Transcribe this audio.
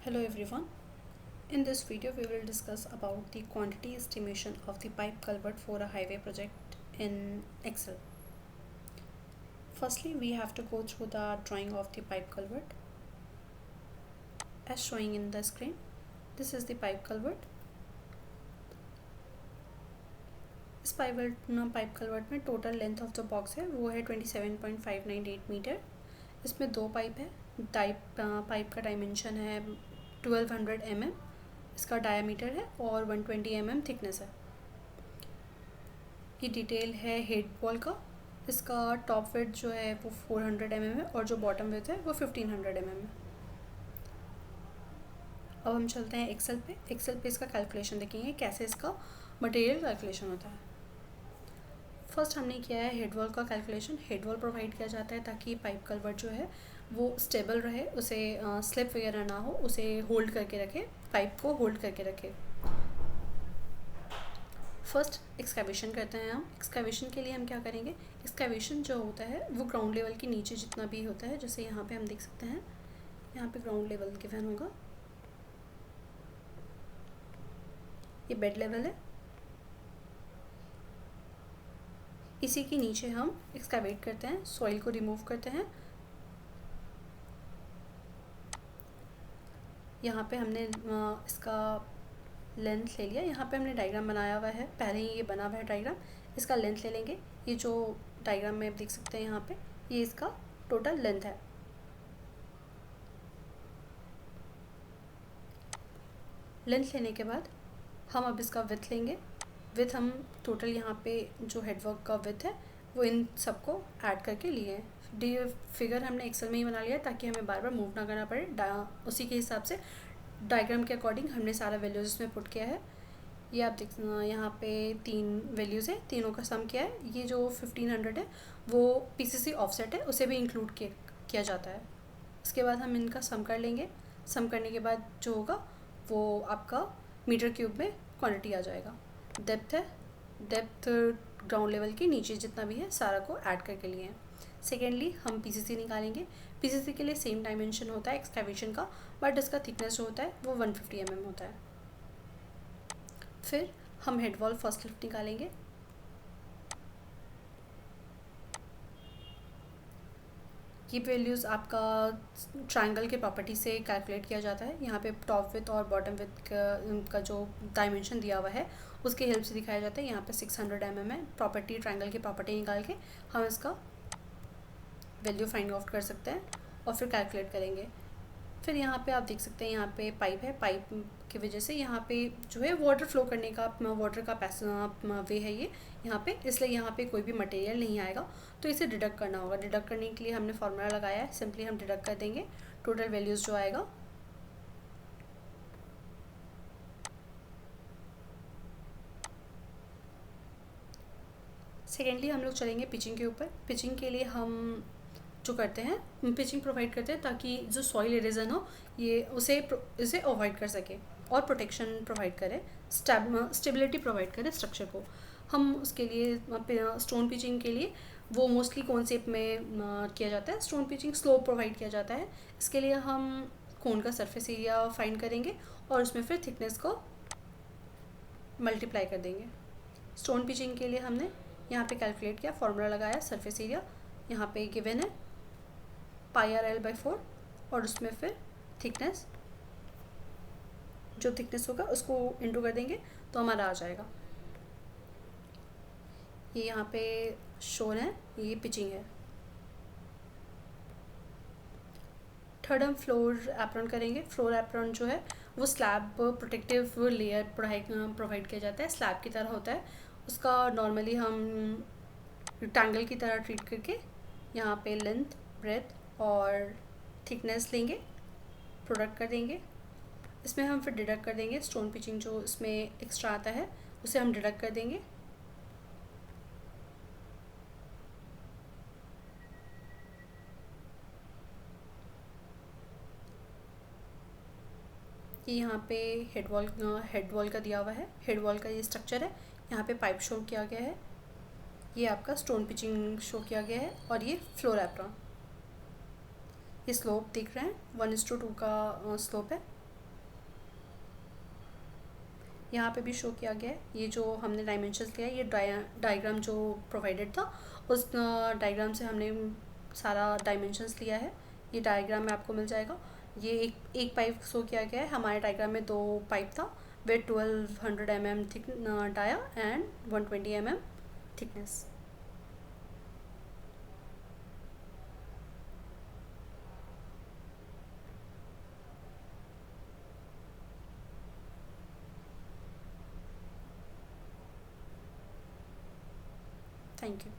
Hello everyone. In this video we will discuss about the quantity estimation of the pipe culvert for a highway project in Excel. Firstly, we have to go through the drawing of the pipe culvert as showing in the screen. This is the pipe culvert. इस pipe culvert में total length of the box है वो है 27.598 metre. इसमें दो pipe है. Pipe का dimension है 1200 mm, इसका डायामीटर है और 120 mm थिकनेस है. ये डिटेल है हेड वॉल का. इसका टॉप विड्थ जो है वो 400 mm है और जो बॉटम विड्थ है वो 1500 mm है. अब हम चलते हैं एक्सेल पे. एक्सेल पे इसका कैलकुलेशन देखेंगे कैसे इसका मटेरियल कैलकुलेशन होता है. फर्स्ट हमने किया है हेड वॉल का कैलकुलेशन. हेड वॉल प्रोवाइड किया जाता है ताकि पाइप कल्वर्ट जो है वो स्टेबल रहे, उसे स्लिप वगैरह ना हो, उसे होल्ड करके रखे, पाइप को होल्ड करके रखे. फर्स्ट एक्सकैवेशन करते हैं हम. एक्सकैवेशन के लिए हम क्या करेंगे, एक्सकैवेशन जो होता है वो ग्राउंड लेवल के नीचे जितना भी होता है, जैसे यहाँ पे हम देख सकते हैं यहाँ पे ग्राउंड लेवल गिवन होगा. ये बेड लेवल है. इसी के नीचे हम एक्सकैवेट करते हैं, सॉइल को रिमूव करते हैं. यहाँ पे हमने इसका लेंथ ले लिया. यहाँ पे हमने डायग्राम बनाया हुआ है, पहले ही ये बना हुआ है डायग्राम. इसका लेंथ ले लेंगे. ये जो डायग्राम में आप देख सकते हैं यहाँ पे ये इसका टोटल लेंथ है. लेंथ लेने के बाद हम अब इसका विड्थ लेंगे. विथ हम टोटल यहाँ पे जो हेडवर्क का विथ है वो इन सबको ऐड करके लिए हैं. फिगर हमने एक्सेल में ही बना लिया ताकि हमें बार बार मूव ना करना पड़े. उसी के हिसाब से डायग्राम के अकॉर्डिंग हमने सारा वैल्यूज़ इसमें पुट किया है. ये आप देख यहाँ पे 3 वैल्यूज़ है, तीनों का सम किया है. ये जो 1500 है वो PCC ऑफसेट है, उसे भी इंक्लूड किया जाता है. उसके बाद हम इनका सम कर लेंगे. सम करने के बाद जो होगा वो आपका मीटर क्यूब में क्वान्टिटी आ जाएगा. डेप्थ है, डेप्थ ग्राउंड लेवल के नीचे जितना भी है सारा को ऐड करके लिए हैं. सेकेंडली हम PCC निकालेंगे. PCC के लिए सेम डायमेंशन होता है एक्सकैवेशन का, बट इसका थिकनेस जो होता है वो 150 mm होता है. फिर हम हेड वॉल फर्स्ट लिफ्ट निकालेंगे. ये वैल्यूज़ आपका ट्रायंगल के प्रॉपर्टी से कैलकुलेट किया जाता है. यहाँ पे टॉप विथ और बॉटम विथ का जो डायमेंशन दिया हुआ है उसके हेल्प से दिखाया जाता है. यहाँ पे 600 mm है. प्रॉपर्टी ट्रायंगल की प्रॉपर्टी निकाल के हम इसका वैल्यू फाइंड आउट कर सकते हैं और फिर कैलकुलेट करेंगे. फिर यहाँ पे आप देख सकते हैं यहाँ पे पाइप है. पाइप की वजह से यहाँ पे जो है वाटर फ्लो करने का वाटर का वे है ये यहाँ पे, इसलिए यहाँ पे कोई भी मटेरियल नहीं आएगा, तो इसे डिडक्ट करना होगा. डिडक्ट करने के लिए हमने फार्मूला लगाया है. सिंपली हम डिडक्ट कर देंगे टोटल वैल्यूज़ जो आएगा. सेकेंडली हम लोग चलेंगे पिचिंग के ऊपर. पिचिंग के लिए हम जो करते हैं पिचिंग प्रोवाइड करते हैं ताकि जो सॉइल इरेजन हो ये इसे अवॉइड कर सके और प्रोटेक्शन प्रोवाइड करे, स्टेबिलिटी प्रोवाइड करे स्ट्रक्चर को. हम उसके लिए स्टोन पिचिंग के लिए वो मोस्टली कॉन्सेप्ट में किया जाता है. स्टोन पिचिंग स्लोप प्रोवाइड किया जाता है. इसके लिए हम कोन का सरफेस एरिया फाइंड करेंगे और उसमें फिर थिकनेस को मल्टीप्लाई कर देंगे. स्टोन पिचिंग के लिए हमने यहाँ पे कैलकुलेट किया, फार्मूला लगाया. सरफेस एरिया यहाँ पे गिवन है πRL/4 और उसमें फिर थिकनेस, जो थिकनेस होगा उसको इंटू कर देंगे तो हमारा आ जाएगा. ये यहाँ पे शोर है, ये पिचिंग है. थर्ड हम फ्लोर एप्रॉन करेंगे. फ्लोर एप्रॉन जो है वो स्लैब प्रोटेक्टिव लेयर प्रोवाइड किया जाता है, स्लैब की तरह होता है. उसका नॉर्मली हम रेक्टेंगल की तरह ट्रीट करके यहाँ पे लेंथ, ब्रेथ और थिकनेस लेंगे, प्रोडक्ट कर देंगे. इसमें हम फिर डिडक्ट कर देंगे स्टोन पिचिंग जो इसमें एक्स्ट्रा आता है उसे हम डिडक्ट कर देंगे. ये यहाँ पे हेड वॉल का दिया हुआ है. हेड वॉल का ये स्ट्रक्चर है. यहाँ पे पाइप शो किया गया है. ये आपका स्टोन पिचिंग शो किया गया है और ये फ्लोर एप्रॉन. ये स्लोप देख रहे हैं 1:2 का स्लोप है. यहाँ पे भी शो किया गया है। ये जो हमने डायमेंशंस लिया है, ये डायग्राम जो प्रोवाइडेड था उस डायग्राम से हमने सारा डायमेंशंस लिया है। ये डायग्राम में आपको मिल जाएगा। ये एक पाइप शो किया गया है। हमारे डायग्राम में 2 पाइप था with 1200 mm thick dia and 120 mm thickness. Thank you.